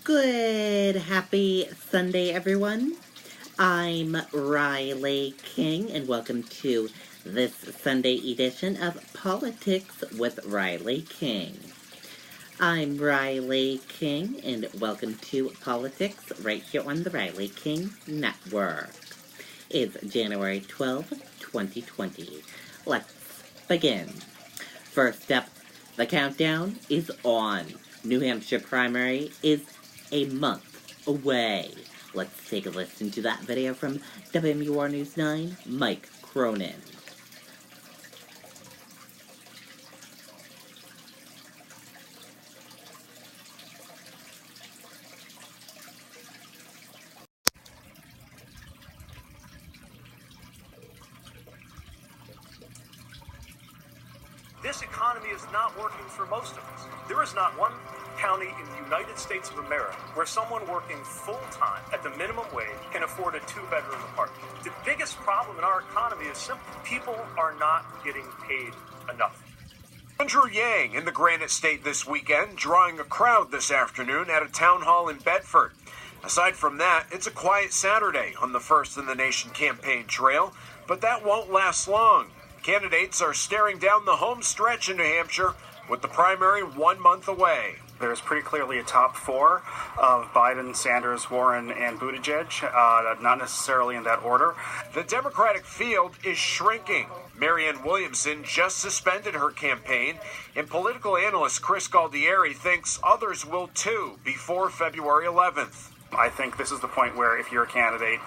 Good, happy Sunday, everyone. I'm Riley King, and welcome to this Sunday edition of Politics with Riley King. I'm Riley King, and welcome to Politics right here on the Riley King Network. It's January 12, 2020. Let's begin. First up, the countdown is on. New Hampshire primary is a month away. Let's take a listen to that video from WMUR News 9, Mike Cronin. This economy is not working for most of us. There is not one county in the United States of America where someone working full-time at the minimum wage can afford a two-bedroom apartment. The biggest problem in our economy is simple. People are not getting paid enough. Andrew Yang in the Granite State this weekend, drawing a crowd this afternoon at a town hall in Bedford. Aside from that, it's a quiet Saturday on the First in the Nation campaign trail, but that won't last long. Candidates are staring down the home stretch in New Hampshire with the primary 1 month away. There's pretty clearly a top four of Biden, Sanders, Warren, and Buttigieg, not necessarily in that order. The Democratic field is shrinking. Marianne Williamson just suspended her campaign, and political analyst Chris Galdieri thinks others will too before February 11th. I think this is the point where if you're a candidate,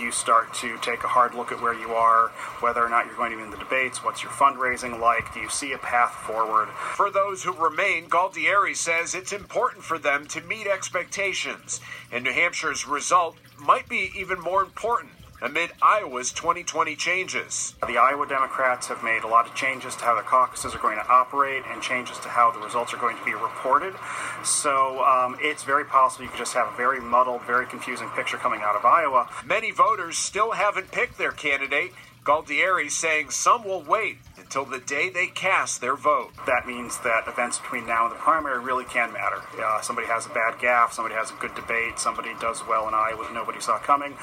you start to take a hard look at where you are, whether or not you're going to be in the debates, what's your fundraising like, do you see a path forward? For those who remain, Galdieri says it's important for them to meet expectations, and New Hampshire's result might be even more important amid Iowa's 2020 changes. The Iowa Democrats have made a lot of changes to how their caucuses are going to operate and changes to how the results are going to be reported. So it's very possible you could just have a very muddled, very confusing picture coming out of Iowa. Many voters still haven't picked their candidate. Galdieri saying some will wait until the day they cast their vote. That means that events between now and the primary really can matter. Somebody has a bad gaffe, somebody has a good debate, somebody does well in Iowa that nobody saw coming.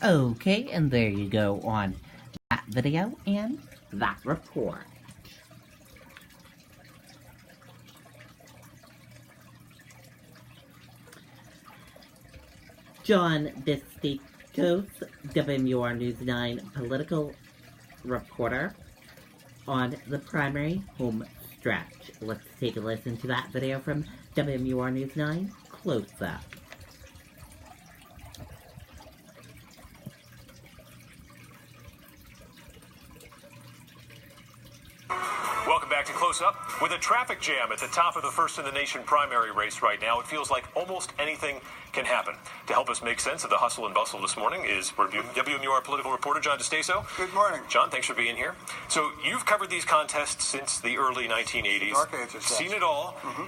Okay, and there you go on that video and that report. John Distikos, WMUR News 9 political reporter on the primary home stretch. Let's take a listen to that video from WMUR News 9 Close Up. Welcome back to Close Up. With a traffic jam at the top of the First in the Nation primary race right now, it feels like almost anything can happen. To help us make sense of the hustle and bustle this morning is WMUR political reporter John DeStaso. Good morning. John, thanks for being here. So you've covered these contests since the early 1980s. Dark ages, yes. Seen it all. Mm-hmm.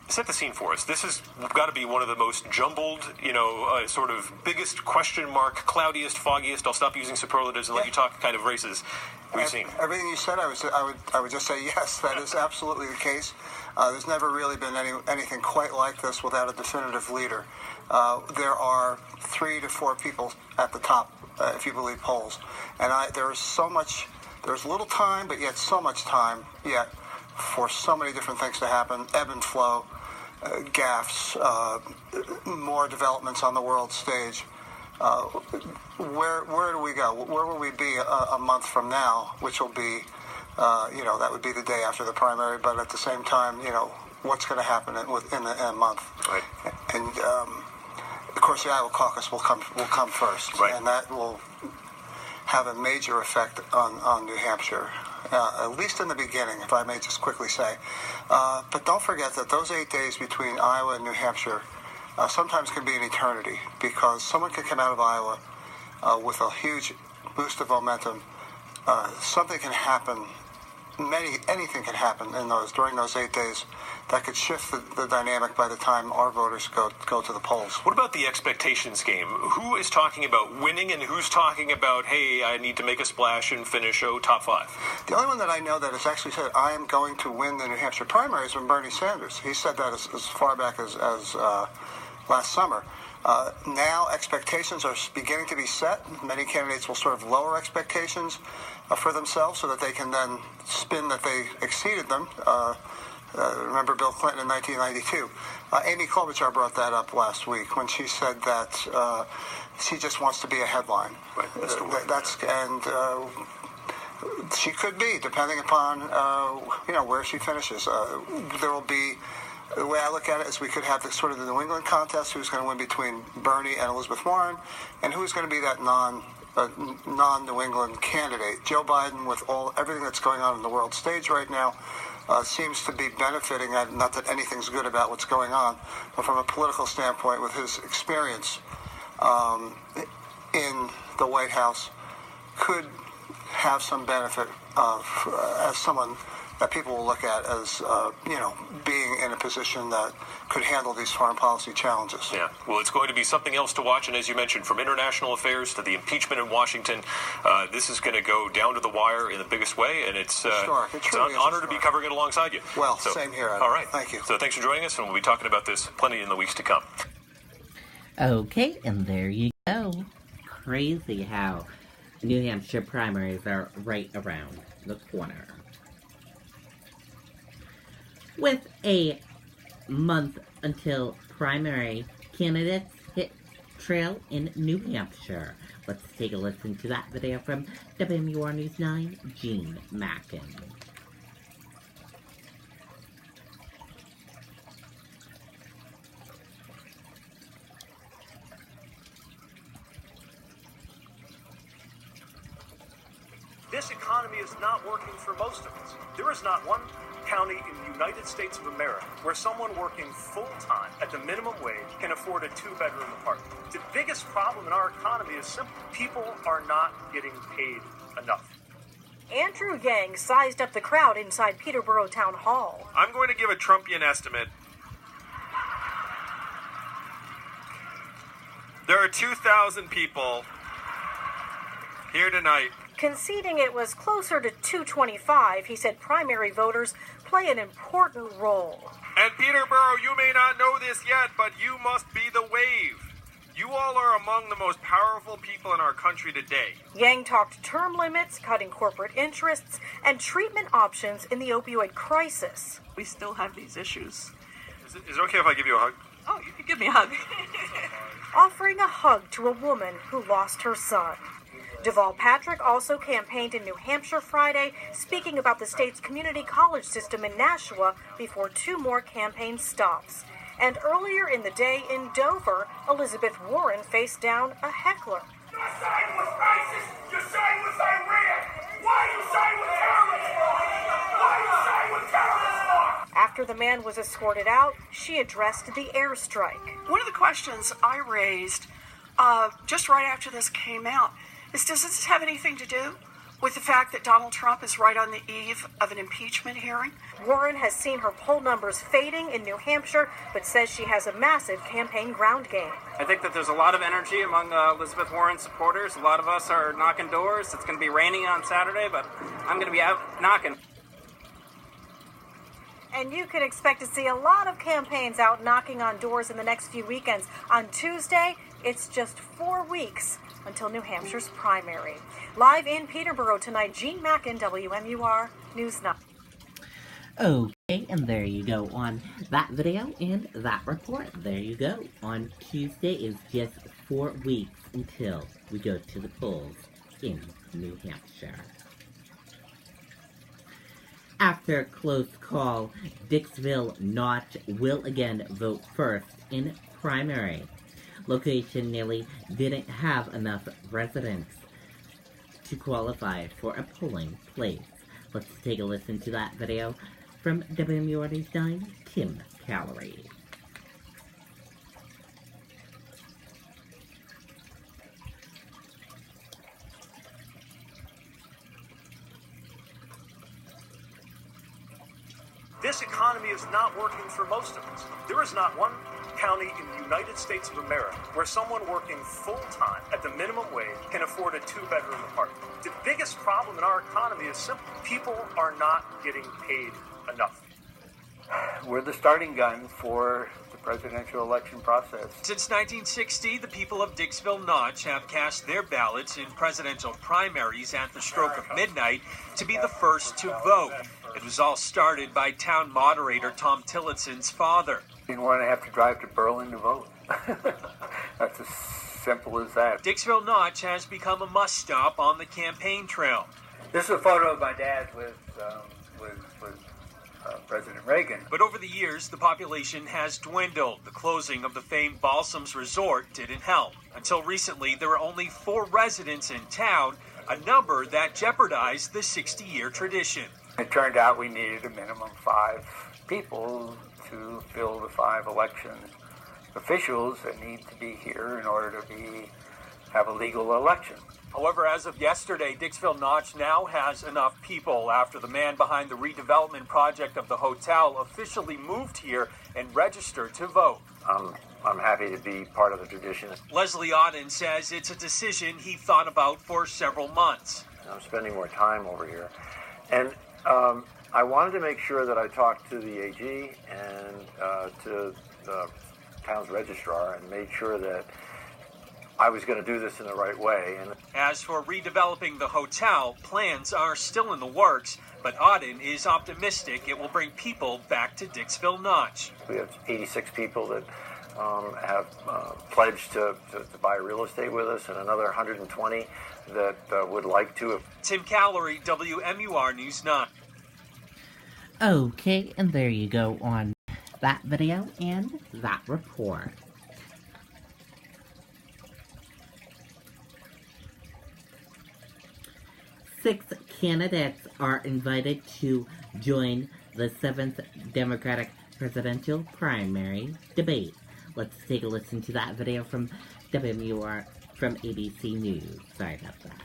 Set the scene for us. This has got to be one of the most jumbled, sort of biggest question mark, cloudiest, foggiest, I'll stop using superlatives and let you talk kind of races we've seen. Everything you said, I would just say yes, that is absolutely the case. There's never really been anything quite like this without a definitive leader. There are 3 to 4 people at the top, if you believe polls. And there's little time, but yet so much time yet for so many different things to happen, ebb and flow, gaffes, more developments on the world stage. Where do we go? Where will we be a month from now, which will be, that would be the day after the primary, but at the same time, what's going to happen in a month? Right. And, of course, the Iowa caucus will come first, right. And that will have a major effect on New Hampshire. At least in the beginning, if I may just quickly say. But don't forget that those 8 days between Iowa and New Hampshire sometimes can be an eternity, because someone can come out of Iowa with a huge boost of momentum. Something can happen anything can happen during those 8 days that could shift the dynamic by the time our voters go to the polls. What about the expectations game? Who is talking about winning and who's talking about, hey, I need to make a splash and finish top 5? The only one that I know that has actually said, I am going to win the New Hampshire primaries was Bernie Sanders. He said that as far back as last summer. Now expectations are beginning to be set. Many candidates will sort of lower expectations for themselves so that they can then spin that they exceeded them. Remember Bill Clinton in 1992. Amy Klobuchar brought that up last week when she said that she just wants to be a headline. She could be, depending upon where she finishes. There will be. The way I look at it is we could have the New England contest, who's going to win between Bernie and Elizabeth Warren, and who's going to be that non-New England candidate. Joe Biden, with everything that's going on in the world stage right now, seems to be benefiting, not that anything's good about what's going on, but from a political standpoint, with his experience in the White House, could have some benefit as someone that people will look at as, being in a position that could handle these foreign policy challenges. Yeah, well, it's going to be something else to watch, and as you mentioned, from international affairs to the impeachment in Washington, this is going to go down to the wire in the biggest way, and it's an honor to be covering it alongside you. Well, same here, Adam. All right. Thank you. So thanks for joining us, and we'll be talking about this plenty in the weeks to come. Okay, and there you go. Crazy how New Hampshire primaries are right around the corner. With a month until primary, candidates hit trail in New Hampshire. Let's take a listen to that video from WMUR News 9, Gene Mackin. This economy is not working for most of us. There is not one county in the United States of America where someone working full-time at the minimum wage can afford a two-bedroom apartment. The biggest problem in our economy is simple. People are not getting paid enough. Andrew Yang sized up the crowd inside Peterborough Town Hall. I'm going to give a Trumpian estimate. There are 2,000 people here tonight. Conceding it was closer to 225, he said primary voters play an important role. And Peterborough, you may not know this yet, but you must be the wave. You all are among the most powerful people in our country today. Yang talked term limits, cutting corporate interests, and treatment options in the opioid crisis. We still have these issues. Is it okay if I give you a hug? Oh, you can give me a hug. Offering a hug to a woman who lost her son. Deval Patrick also campaigned in New Hampshire Friday, speaking about the state's community college system in Nashua before 2 more campaign stops. And earlier in the day in Dover, Elizabeth Warren faced down a heckler. You're siding with ISIS! You're siding with Iran! Why are you siding with terrorists for? Why are you siding with terrorists for? After the man was escorted out, she addressed the airstrike. One of the questions I raised just right after this came out is, does this have anything to do with the fact that Donald Trump is right on the eve of an impeachment hearing? Warren has seen her poll numbers fading in New Hampshire, but says she has a massive campaign ground game. I think that there's a lot of energy among Elizabeth Warren supporters. A lot of us are knocking doors. It's going to be raining on Saturday, but I'm going to be out knocking. And you can expect to see a lot of campaigns out knocking on doors in the next few weekends. On Tuesday, it's just 4 weeks until New Hampshire's primary. Live in Peterborough tonight, Gene Mackin, WMUR News 9. Okay, and there you go on that video and that report. There you go. On Tuesday is just 4 weeks until we go to the polls in New Hampshire. After a close call, Dixville Notch will again vote first in primary. Location nearly didn't have enough residents to qualify for a polling place. Let's take a listen to that video from WMUR News 9, Tim Callery. This economy is not working for most of us. There is not one county in the United States of America where someone working full-time at the minimum wage can afford a two-bedroom apartment. The biggest problem in our economy is simple. People are not getting paid enough. We're the starting gun for the presidential election process. Since 1960, the people of Dixville Notch have cast their ballots in presidential primaries at the stroke of midnight to be the first to vote. It was all started by town moderator Tom Tillotson's father. Didn't want to have to drive to Berlin to vote. That's as simple as that. Dixville Notch has become a must-stop on the campaign trail. This is a photo of my dad with President Reagan. But over the years, the population has dwindled. The closing of the famed Balsams Resort didn't help. Until recently, there were only 4 residents in town, a number that jeopardized the 60-year tradition. It turned out we needed a minimum 5 people to fill the 5 election officials that need to be here in order to have a legal election. However, as of yesterday, Dixville Notch now has enough people after the man behind the redevelopment project of the hotel officially moved here and registered to vote. I'm happy to be part of the tradition. Leslie Auden says it's a decision he thought about for several months. I'm spending more time over here. And I wanted to make sure that I talked to the AG and to the town's registrar and made sure that I was going to do this in the right way. And as for redeveloping the hotel, plans are still in the works, but Auden is optimistic it will bring people back to Dixville Notch. We have 86 people that have pledged to buy real estate with us, and another 120 that would like to. Tim Callery, WMUR News 9. Okay, and there you go on that video and that report. Six candidates are invited to join the 7th Democratic presidential primary debate. Let's take a listen to that video from WMUR from ABC News. Sorry about that.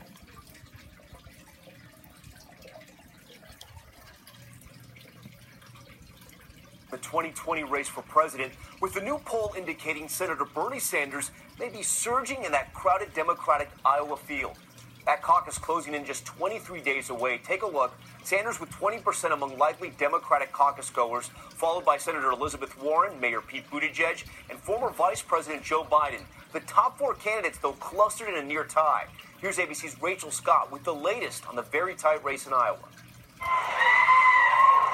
The 2020 race for president, with the new poll indicating Senator Bernie Sanders may be surging in that crowded Democratic Iowa field. That caucus closing in just 23 days away. Take a look. Sanders with 20% among likely Democratic caucus goers, followed by Senator Elizabeth Warren, Mayor Pete Buttigieg, and former Vice President Joe Biden. The top 4 candidates, though, clustered in a near tie. Here's ABC's Rachel Scott with the latest on the very tight race in Iowa.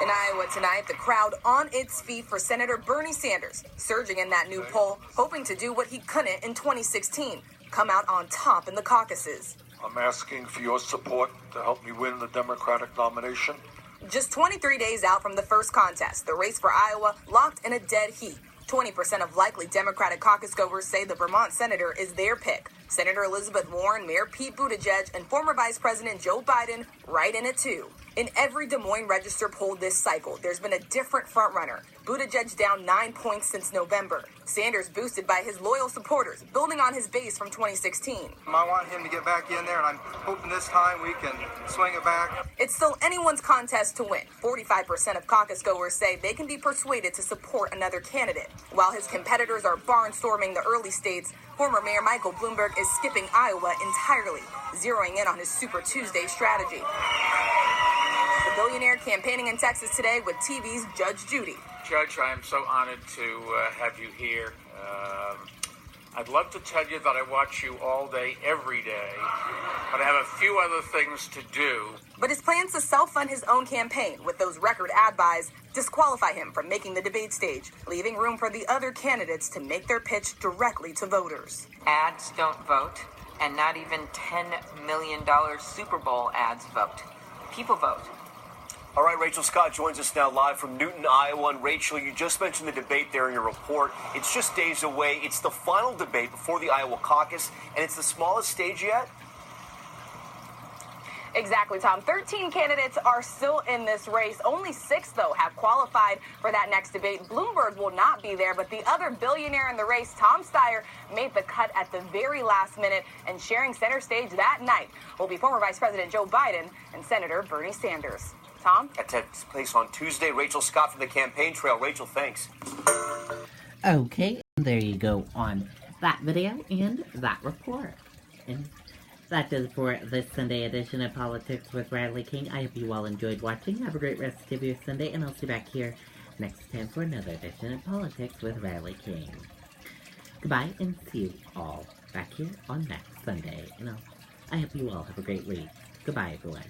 In Iowa tonight, the crowd on its feet for Senator Bernie Sanders, surging in that new poll, hoping to do what he couldn't in 2016, come out on top in the caucuses. I'm asking for your support to help me win the Democratic nomination. Just 23 days out from the first contest, the race for Iowa locked in a dead heat. 20% of likely Democratic caucus goers say the Vermont senator is their pick. Senator Elizabeth Warren, Mayor Pete Buttigieg, and former Vice President Joe Biden right in it too. In every Des Moines Register poll this cycle, there's been a different frontrunner. Buttigieg down 9 points since November. Sanders boosted by his loyal supporters, building on his base from 2016. I want him to get back in there, and I'm hoping this time we can swing it back. It's still anyone's contest to win. 45% of caucus goers say they can be persuaded to support another candidate. While his competitors are barnstorming the early states, former Mayor Michael Bloomberg is skipping Iowa entirely, zeroing in on his Super Tuesday strategy. The billionaire campaigning in Texas today with TV's Judge Judy. Judge, I am so honored to have you here. I'd love to tell you that I watch you all day, every day, but I have a few other things to do. But his plans to self-fund his own campaign with those record ad buys disqualify him from making the debate stage, leaving room for the other candidates to make their pitch directly to voters. Ads don't vote, and not even $10 million Super Bowl ads vote. People vote. All right, Rachel Scott joins us now live from Newton, Iowa. And Rachel, you just mentioned the debate there in your report. It's just days away. It's the final debate before the Iowa caucus, and it's the smallest stage yet. Exactly, Tom. 13 candidates are still in this race. Only 6, though, have qualified for that next debate. Bloomberg will not be there, but the other billionaire in the race, Tom Steyer, made the cut at the very last minute, and sharing center stage that night will be former Vice President Joe Biden and Senator Bernie Sanders. Tom? That takes place on Tuesday. Rachel Scott from the campaign trail. Rachel, thanks. Okay, there you go on that video and that report. And that does it for this Sunday edition of Politics with Riley King. I hope you all enjoyed watching. Have a great rest of your Sunday, and I'll see you back here next time for another edition of Politics with Riley King. Goodbye, and see you all back here on next Sunday. And I hope you all have a great week. Goodbye, everyone.